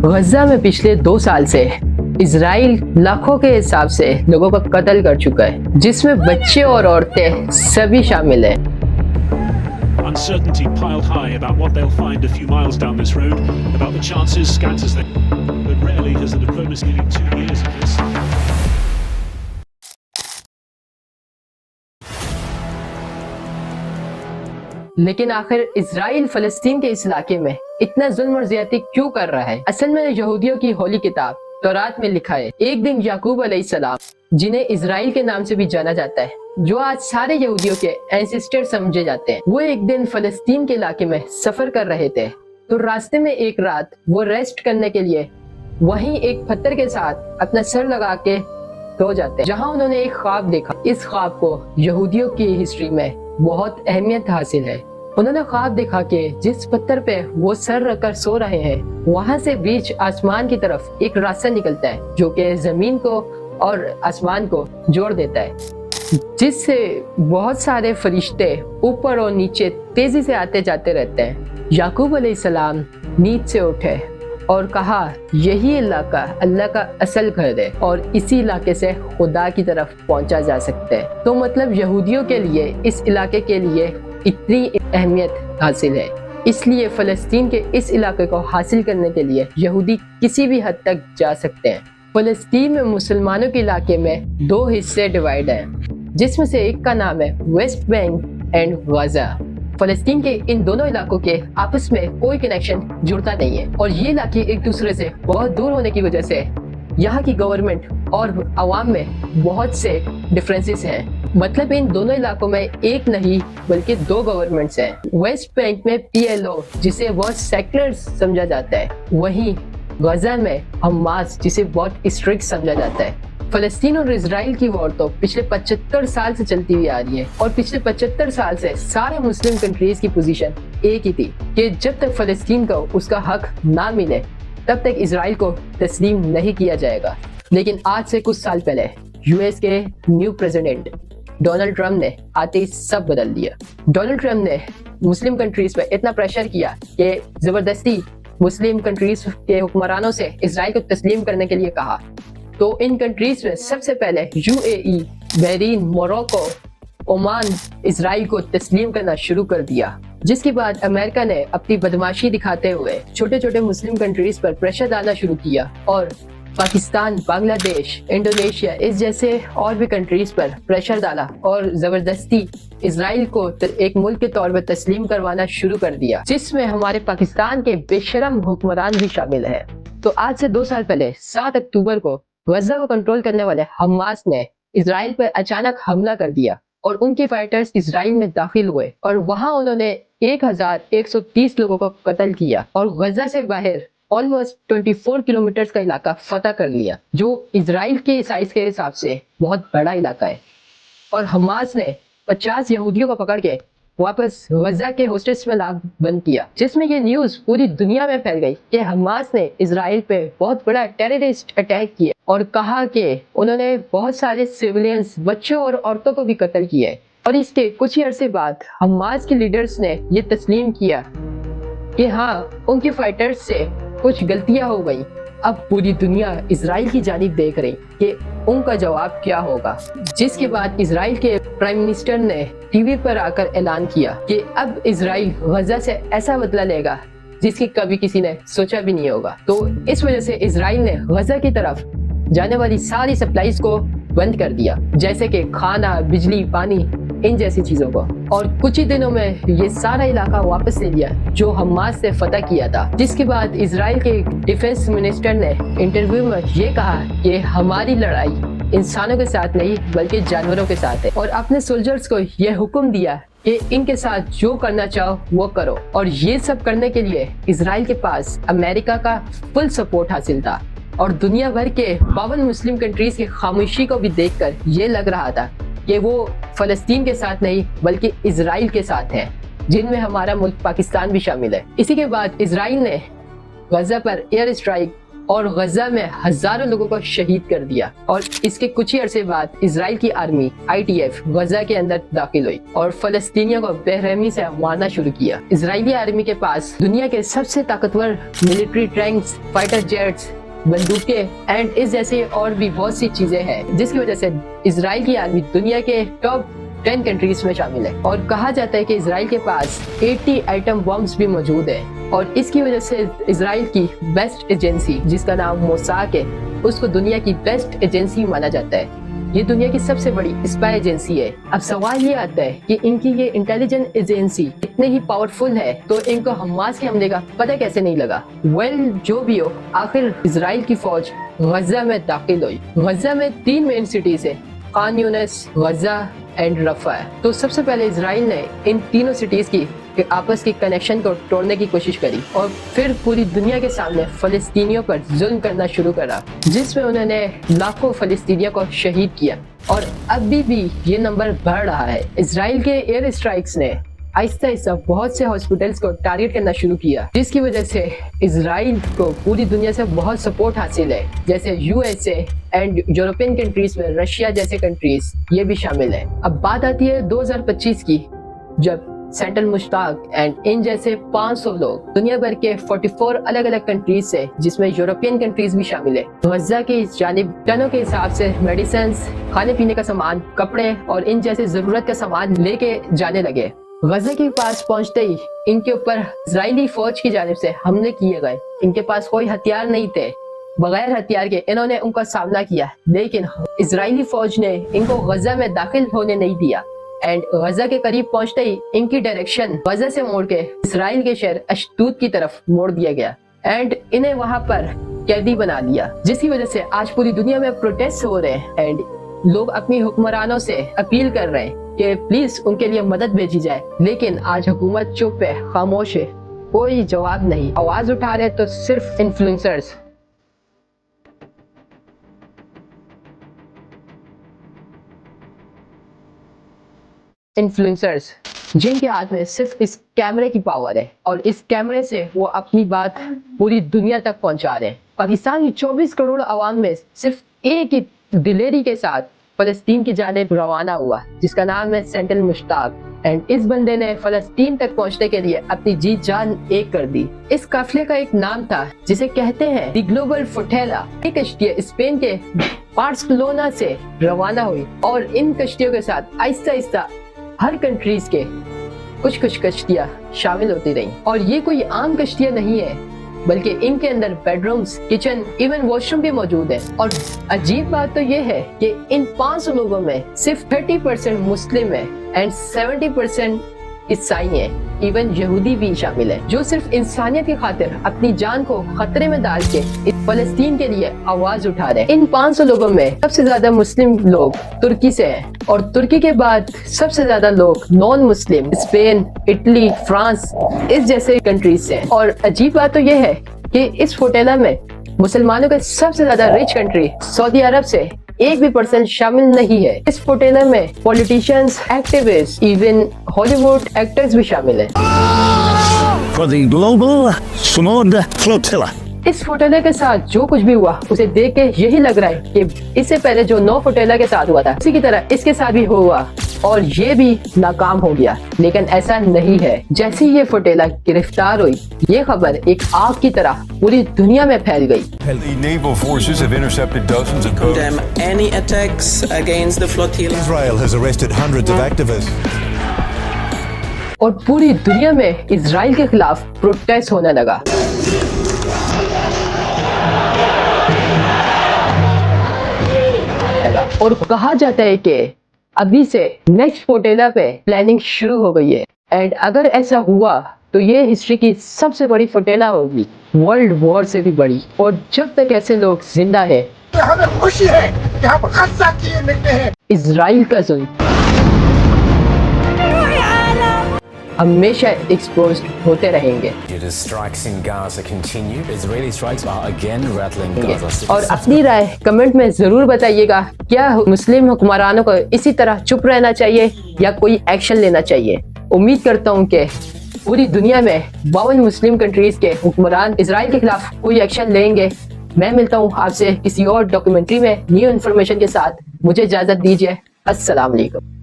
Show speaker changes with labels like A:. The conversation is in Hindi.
A: गजा में पिछले 2 साल से इजराइल लाखों के हिसाब से लोगों का कत्ल कर चुका है, जिसमें बच्चे और औरतें सभी शामिल हैं।
B: Uncertainty piled high about what they'll find a few miles down this road, about the chances scant as they. But rarely has the diplomacy nearly 2 years of this.
A: लेकिन आखिर इजराइल फलस्तीन के इस इलाके में इतना जुल्म और ज्यादती क्यों कर रहा है? असल में यहूदियों की होली किताब तौरात में लिखा है, एक दिन याकूब अलैहिस्सलाम, जिन्हें इजराइल के नाम से भी जाना जाता है, जो आज सारे यहूदियों के एंसेस्टर समझे जाते हैं, वो एक दिन फलस्तीन के इलाके में सफर कर रहे थे। तो रास्ते में एक रात वो रेस्ट करने के लिए वहीं एक पत्थर के साथ अपना सर लगा के सो जाते हैं, जहाँ उन्होंने एक ख्वाब देखा। इस ख्वाब को यहूदियों की हिस्ट्री में बहुत अहमियत हासिल है। उन्होंने ख्वाब देखा कि जिस पत्थर पे वो सर रखकर सो रहे हैं, वहाँ से बीच आसमान की तरफ एक रास्ता निकलता है, जो कि जमीन को और आसमान को जोड़ देता है, जिससे बहुत सारे फरिश्ते ऊपर और नीचे तेजी से आते जाते रहते हैं। याकूब अलैहिस्सलाम नींद से उठे और कहा, यही इलाका अल्लाह का असल घर है और इसी इलाके से खुदा की तरफ पहुंचा जा सकता है। तो मतलब यहूदियों के लिए इस इलाके के लिए इतनी अहमियत हासिल है, इसलिए फलस्तीन के इस इलाके को हासिल करने के लिए यहूदी किसी भी हद तक जा सकते हैं। फलस्तीन में मुसलमानों के इलाके में 2 हिस्से डिवाइड हैं, जिसमें से एक का नाम है वेस्ट बैंक एंड गजा। फलस्तीन के इन दोनों इलाकों के आपस में कोई कनेक्शन जुड़ता नहीं है और ये इलाके एक दूसरे से बहुत दूर होने की वजह से यहाँ की गवर्नमेंट और आवाम में बहुत से डिफरेंसेस हैं। मतलब इन दोनों इलाकों में एक नहीं बल्कि 2 गवर्नमेंट्स हैं। वेस्ट बैंक में PLO, जिसे बहुत सेक्युलर समझा जाता है, वहीं गजा में हमास, जिसे बहुत स्ट्रिक्ट समझा जाता है। फलस्तीन और इजराइल की वॉर तो पिछले 75 साल से चलती हुई आ रही है और पिछले 75 साल से सारे मुस्लिम कंट्रीज की पोजीशन एक ही थी कि जब तक फलस्तीन को उसका हक ना मिले तब तक इजराइल को तस्लीम नहीं किया जाएगा। लेकिन आज से कुछ साल पहले US के न्यू प्रेसिडेंट डोनाल्ड ट्रम्प ने आते ही सब बदल दिया। डोनाल्ड ट्रम्प ने मुस्लिम कंट्रीज पर इतना प्रेशर किया कि जबरदस्ती मुस्लिम कंट्रीज के हुक्मरानों से इजराइल को तस्लीम करने के लिए कहा। तो इन कंट्रीज में सबसे पहले UAE, Bahrain, Morocco, Oman Israel को तस्लीम करना शुरू कर दिया, जिसके बाद अमेरिका ने अपनी बदमाशी दिखाते हुए छोटे छोटे मुस्लिम कंट्रीज पर प्रेशर डालना शुरू किया और पाकिस्तान, बांग्लादेश, इंडोनेशिया इस जैसे और भी कंट्रीज पर प्रेशर डाला और जबरदस्ती इजराइल को एक मुल्क के तौर पर तस्लीम करवाना शुरू कर दिया, जिसमें हमारे पाकिस्तान के बेशरम हुक्मरान भी शामिल हैं। तो आज से 2 साल पहले 7 अक्टूबर को गजा को कंट्रोल करने वाले हमास ने इजराइल पर अचानक हमला कर दिया और उनके फाइटर्स इजराइल में दाखिल हुए और वहां उन्होंने 1130 लोगों को कत्ल किया और गजा से बाहर ऑलमोस्ट 24 किलोमीटर का इलाका फतह कर लिया, जो इजराइल के साइज के हिसाब से बहुत बड़ा इलाका है। और हमास ने 50 यहूदियों को पकड़ के वापस गजा के हॉस्टेल्स में लाभ बंद किया, जिसमें ये न्यूज़ पूरी दुनिया में फैल गई कि हमास ने इजराइल पे बहुत बड़ा टेररिस्ट अटैक किया और कहा कि उन्होंने बहुत सारे सिविलियंस, बच्चों और औरतों को भी कत्ल किया। और इसके कुछ ही अरसे बाद हमास के लीडर्स ने ये तस्लीम किया कि हाँ, उनके फाइटर्स से कुछ गलतियां हो गई। अब पूरी दुनिया इजराइल की जानिब देख रही कि उनका जवाब क्या होगा, जिसके बाद इजराइल के प्राइम मिनिस्टर ने टीवी पर आकर ऐलान किया कि अब इजराइल गजा से ऐसा बदला लेगा जिसकी कभी किसी ने सोचा भी नहीं होगा। तो इस वजह से इजराइल ने गजा की तरफ जाने वाली सारी सप्लाईज को बंद कर दिया, जैसे कि खाना, बिजली, पानी, इन जैसी चीजों को। और कुछ ही दिनों में ये सारा इलाका वापस ले लिया जो हमास से फतह किया था। जिसके बाद इजराइल के डिफेंस मिनिस्टर ने इंटरव्यू में ये कहा कि हमारी लड़ाई इंसानों के साथ नहीं बल्कि जानवरों के साथ है, और अपने सोल्जर्स को यह हुक्म दिया कि इनके साथ जो करना चाहो वो करो। और ये सब करने के लिए इजराइल के पास अमेरिका का फुल सपोर्ट हासिल था और दुनिया भर के 52 मुस्लिम कंट्रीज की खामोशी को भी देखकर ये लग रहा था कि वो फलस्तीन के साथ नहीं बल्कि इजराइल के साथ है, जिनमें हमारा मुल्क पाकिस्तान भी शामिल है। इसी के बाद इजराइल ने गजा पर एयर स्ट्राइक और गजा में हजारों लोगों को शहीद कर दिया। और इसके कुछ ही अरसे बाद इजराइल की आर्मी IDF गजा के अंदर दाखिल हुई और फलस्तीनियों को बेरहमी से मारना शुरू किया। इजरायली आर्मी के पास दुनिया के सबसे ताकतवर मिलिट्री टैंक्स, फाइटर जेट्स, बंदूकें एंड इस जैसे और भी बहुत सी चीजें हैं, जिसकी वजह से इजराइल की आर्मी दुनिया के टॉप 10 कंट्रीज में शामिल है। और कहा जाता है कि इजराइल के पास 80 एटम बम्स भी मौजूद है। और इसकी वजह से इजराइल की बेस्ट एजेंसी जिसका नाम मोसाद है, उसको दुनिया की बेस्ट एजेंसी माना जाता है। ये दुनिया की सबसे बड़ी स्पाई एजेंसी है। अब सवाल ये आता है कि इनकी ये इंटेलिजेंस एजेंसी इतने ही पावरफुल है तो इनको हमास के हमले का पता कैसे नहीं लगा। जो भी हो, आखिर इजराइल की फौज गजा में दाखिल हुई। गजा में 3 मेन सिटीज है, खान यूनिस, गजा एंड रफा। तो सबसे पहले इजराइल ने इन तीनों सिटीज की आपस की कनेक्शन को तोड़ने की कोशिश करी और फिर पूरी दुनिया के सामने फलस्तीनियों पर जुल्म करना शुरू करा, जिसमें उन्होंने लाखों फलस्तीनियों को शहीद किया। और अभी भी ये नंबर बढ़ रहा है। इजराइल के एयर स्ट्राइक्स ने आहिस्ता आहिस्ता बहुत से हॉस्पिटल्स को टारगेट करना शुरू किया, जिसकी वजह से इजराइल को पूरी दुनिया से बहुत सपोर्ट हासिल है। जैसे USA एंड यूरोपियन कंट्रीज में रशिया जैसे कंट्रीज ये भी शामिल है। अब बात आती है 2025 की, जब सेंट्रल मुश्ताक एंड इन जैसे 500 लोग दुनिया भर के 44 अलग अलग कंट्रीज से, जिसमें यूरोपियन कंट्रीज भी शामिल है, गजा की जानिब टनों के हिसाब से मेडिसिन, खाने पीने का सामान, कपड़े और इन जैसे जरूरत का सामान लेके जाने लगे। गजा के पास पहुंचते ही इनके ऊपर इजरायली फौज की जानिब से हमले किए गए। इनके पास कोई हथियार नहीं थे, बगैर हथियार के इन्होंने उनका सामना किया, लेकिन इजरायली फौज ने इनको गजा में दाखिल होने नहीं दिया। एंड गजा के करीब पहुंचते ही इनकी डायरेक्शन गजा से मोड़ के इजराइल के शहर अशदूद की तरफ मोड़ दिया गया एंड इन्हें वहां पर कैदी बना लिया, जिसकी वजह से आज पूरी दुनिया में प्रोटेस्ट हो रहे हैं एंड लोग अपनी हुक्मरानों से अपील कर रहे हैं कि प्लीज उनके लिए मदद भेजी जाए। लेकिन आज हुकूमत चुप है, खामोश है, कोई जवाब नहीं। आवाज उठा रहे तो सिर्फ इन्फ्लुएंसर्स। जिनके हाथ में सिर्फ इस कैमरे की पावर है और इस कैमरे से वो अपनी बात पूरी दुनिया तक पहुंचा रहे हैं। पाकिस्तान की 24 करोड़ आवाम में सिर्फ एक ही दिलेरी के साथ फलस्तीन की जानिब रवाना हुआ, जिसका नाम है सेंट्रल मुश्ताक। एंड इस बंदे ने फलस्तीन तक पहुंचने के लिए अपनी जी जान एक कर दी। इस काफिले का एक नाम था जिसे कहते हैं दी ग्लोबल फ्लोटिला। ये कश्तियां स्पेन के बार्सिलोना से रवाना हुई और इन कश्तियों के साथ आहिस्ता आहिस्ता हर कंट्रीज के कुछ कश्तियां शामिल होती रही। और ये कोई आम कश्तियां नहीं है, बल्कि इनके अंदर बेडरूम्स, किचन, इवन वॉशरूम भी मौजूद है। और अजीब बात तो ये है कि इन 500 लोगों में सिर्फ 30% मुस्लिम है एंड 70% ईसाई है, इवन यहूदी भी शामिल है, जो सिर्फ इंसानियत की खातिर अपनी जान को खतरे में डाल के इस फलस्तीन के लिए आवाज उठा रहे हैं। इन 500 लोगों में सबसे ज्यादा मुस्लिम लोग तुर्की से हैं और तुर्की के बाद सबसे ज्यादा लोग non Muslim Spain, Italy, France इस जैसे कंट्रीज से हैं। और अजीब बात तो ये है कि इस फोटेला में मुसलमानों के सबसे ज्यादा रिच कंट्री सऊदी अरब से 1% शामिल नहीं है। इस फोटेला में politicians, activist, even Hollywood actors भी शामिल हैं।
C: For the global Sunod flotilla.
A: इस फोटेला के साथ जो कुछ भी हुआ उसे देख के यही लग रहा है कि इससे पहले जो 9 फोटेला के साथ हुआ था उसी की तरह इसके साथ भी हुआ और ये भी नाकाम हो गया। लेकिन ऐसा नहीं है। जैसे ही ये फोटेला गिरफ्तार हुई, ये खबर एक आग की तरह पूरी दुनिया में फैल गई।
D: The naval forces have intercepted dozens of codes.
E: Condemn any attacks against the flotilla.
F: Israel has arrested hundreds of activists.
A: और पूरी दुनिया में इजराइल के खिलाफ प्रोटेस्ट होने लगा। और कहा जाता है कि अभी से नेक्स्ट फोटेला पे प्लानिंग शुरू हो गई है एंड अगर ऐसा हुआ तो ये हिस्ट्री की सबसे बड़ी फोटेला होगी, वर्ल्ड वॉर से भी बड़ी। और जब तक ऐसे लोग जिंदा है
G: तो हमें खुशी है कि हम गजा किए मिलते हैं।
A: इजराइल का जुल्म हमेशा एक्सपोज होते रहेंगे।
H: Strikes in Gaza continue. Israeli strikes are again rattling Gaza.
A: और अपनी राय कमेंट में जरूर बताइएगा, क्या मुस्लिम हुक्मरानों को इसी तरह चुप रहना चाहिए या कोई एक्शन लेना चाहिए। उम्मीद करता हूँ कि पूरी दुनिया में 52 मुस्लिम कंट्रीज के हुक्मरान इजराइल के खिलाफ कोई एक्शन लेंगे मैं मिलता हूँ आपसे किसी और डॉक्यूमेंट्री में न्यू इन्फॉर्मेशन के साथ। मुझे इजाजत दीजिए। अस्सलाम वालेकुम।